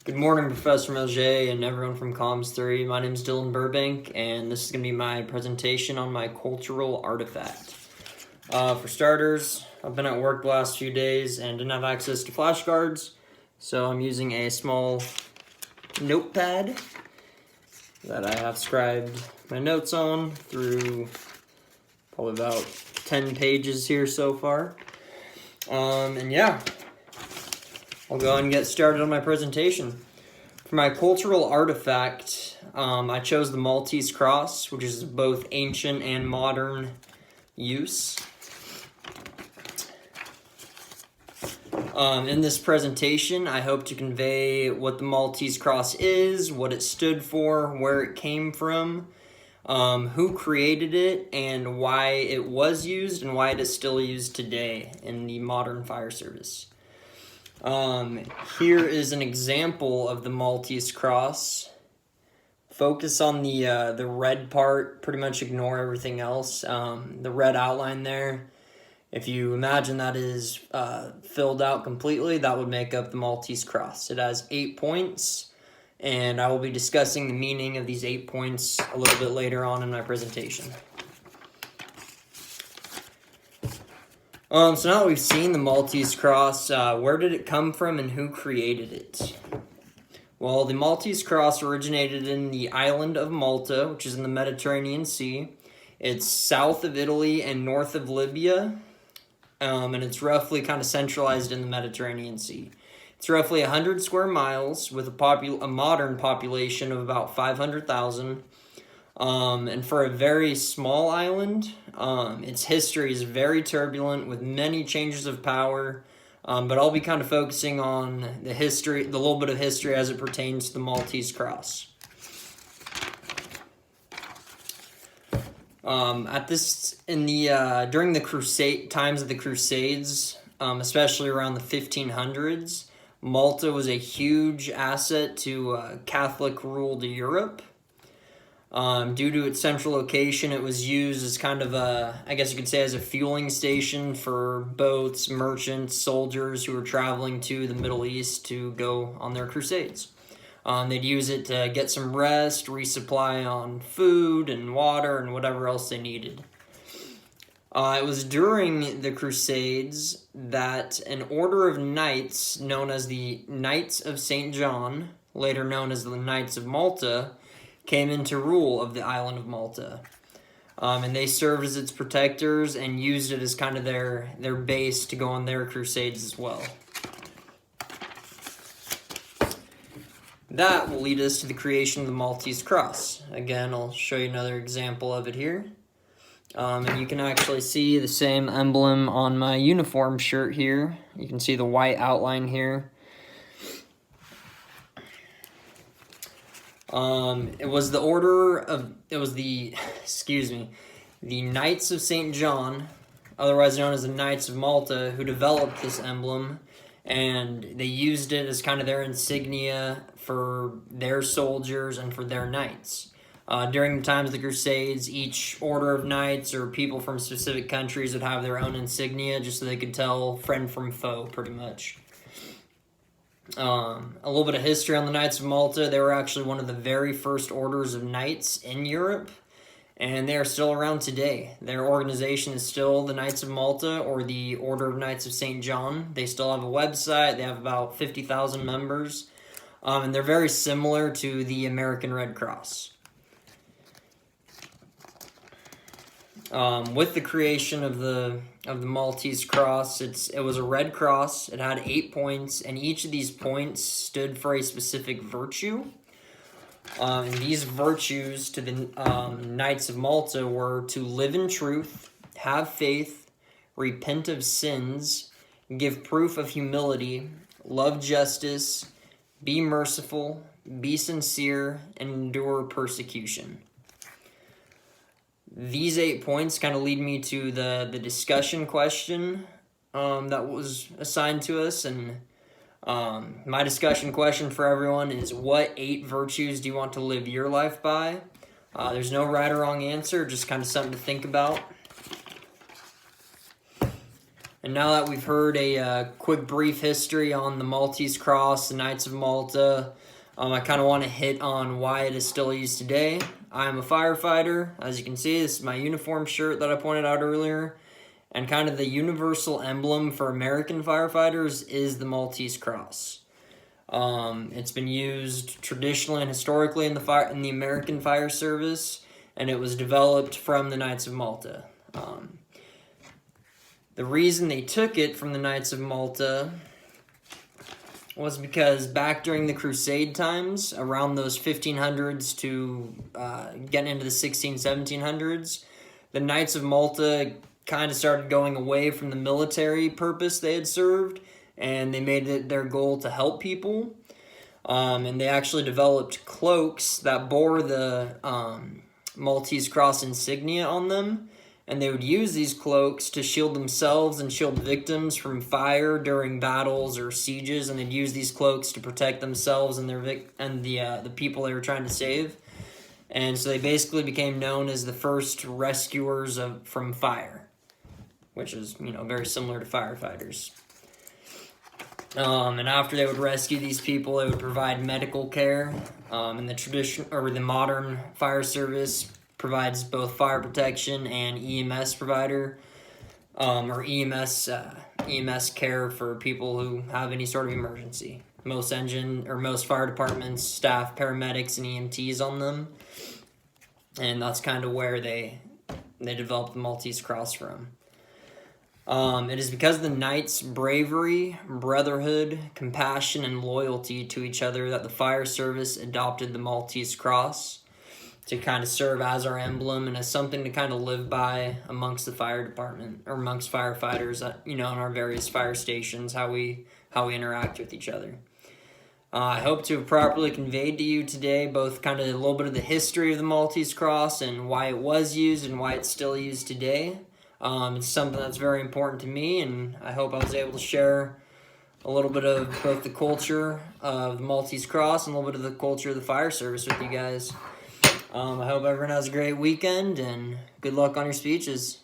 Good morning, Professor Melger and everyone from Comms 3. My name is Dylan Burbank, and this is going to be my presentation on my cultural artifact. For starters, I've been at work the last few days and didn't have access to flashcards, so I'm using a small notepad that I have scribed my notes on through probably about 10 pages here so far. And yeah, I'll go ahead and get started on my presentation. For my cultural artifact, I chose the Maltese cross, which is both ancient and modern use. In this presentation, I hope to convey what the Maltese cross is, what it stood for, where it came from, who created it, and why it was used and why it is still used today in the modern fire service. Here is an example of the Maltese cross. Focus on the red part, pretty much ignore everything else. The red outline there, if you imagine that is filled out completely, that would make up the Maltese cross. It has 8 points, and I will be discussing the meaning of these 8 points a little bit later on in my presentation. So now that we've seen the Maltese cross, where did it come from and who created it? Well, the Maltese cross originated in the island of Malta, which is in the Mediterranean Sea. It's south of Italy and north of Libya, and it's roughly kind of centralized in the Mediterranean Sea. It's roughly 100 square miles with a modern population of about 500,000. And for a very small island, its history is very turbulent with many changes of power, but I'll be kind of focusing on the little bit of history as it pertains to the Maltese cross. During the times of the Crusades, especially around the 1500s, Malta was a huge asset to Catholic-ruled Europe. Due to its central location, it was used as kind of I guess you could say, as a fueling station for boats, merchants, soldiers who were traveling to the Middle East to go on their crusades. They'd use it to get some rest, resupply on food and water and whatever else they needed. It was during the Crusades that an order of knights known as the Knights of St. John, later known as the Knights of Malta, came into rule of the island of Malta. And they served as its protectors and used it as kind of their base to go on their crusades as well. That will lead us to the creation of the Maltese cross. Again, I'll show you another example of it here. And you can actually see the same emblem on my uniform shirt here. You can see the white outline here. It was the Knights of St. John, otherwise known as the Knights of Malta, who developed this emblem, and they used it as kind of their insignia for their soldiers and for their knights. During the times of the Crusades, each order of knights or people from specific countries would have their own insignia just so they could tell friend from foe, pretty much. A little bit of history on the Knights of Malta. They were actually one of the very first orders of knights in Europe, and they are still around today. Their organization is still the Knights of Malta, or the Order of Knights of St. John. They still have a website. They have about 50,000 members, and they're very similar to the American Red Cross. With the creation of the Maltese cross, it was a red cross. It had 8 points, and each of these points stood for a specific virtue. And these virtues to the Knights of Malta were to live in truth, have faith, repent of sins, give proof of humility, love justice, be merciful, be sincere, and endure persecution. These 8 points kind of lead me to the discussion question that was assigned to us, and my discussion question for everyone is, what 8 virtues do you want to live your life by? There's no right or wrong answer, just kind of something to think about. And now that we've heard a quick brief history on the Maltese Cross, the Knights of Malta, I kind of want to hit on why it is still used today. I'm a firefighter. As you can see, this is my uniform shirt that I pointed out earlier. And kind of the universal emblem for American firefighters is the Maltese Cross. It's been used traditionally and historically in the American Fire Service, and it was developed from the Knights of Malta. The reason they took it from the Knights of Malta was because back during the Crusade times, around those 1500s to getting into the 1700s, the Knights of Malta kind of started going away from the military purpose they had served, and they made it their goal to help people. And they actually developed cloaks that bore the Maltese Cross insignia on them, and they would use these cloaks to shield themselves and shield victims from fire during battles or sieges, and they'd use these cloaks to protect themselves and the people they were trying to save. And so they basically became known as the first rescuers from fire, which is, very similar to firefighters. And after they would rescue these people, they would provide medical care. And the modern fire service provides both fire protection and EMS provider, or EMS care for people who have any sort of emergency. Most fire departments staff paramedics and EMTs on them, and that's kind of where they developed the Maltese Cross from. It is because of the Knights' bravery, brotherhood, compassion, and loyalty to each other that the fire service adopted the Maltese Cross to kind of serve as our emblem and as something to kind of live by amongst the fire department or amongst firefighters, in our various fire stations, how we interact with each other. I hope to have properly conveyed to you today both kind of a little bit of the history of the Maltese Cross and why it was used and why it's still used today. It's something that's very important to me, and I hope I was able to share a little bit of both the culture of the Maltese Cross and a little bit of the culture of the fire service with you guys. I hope everyone has a great weekend, and good luck on your speeches.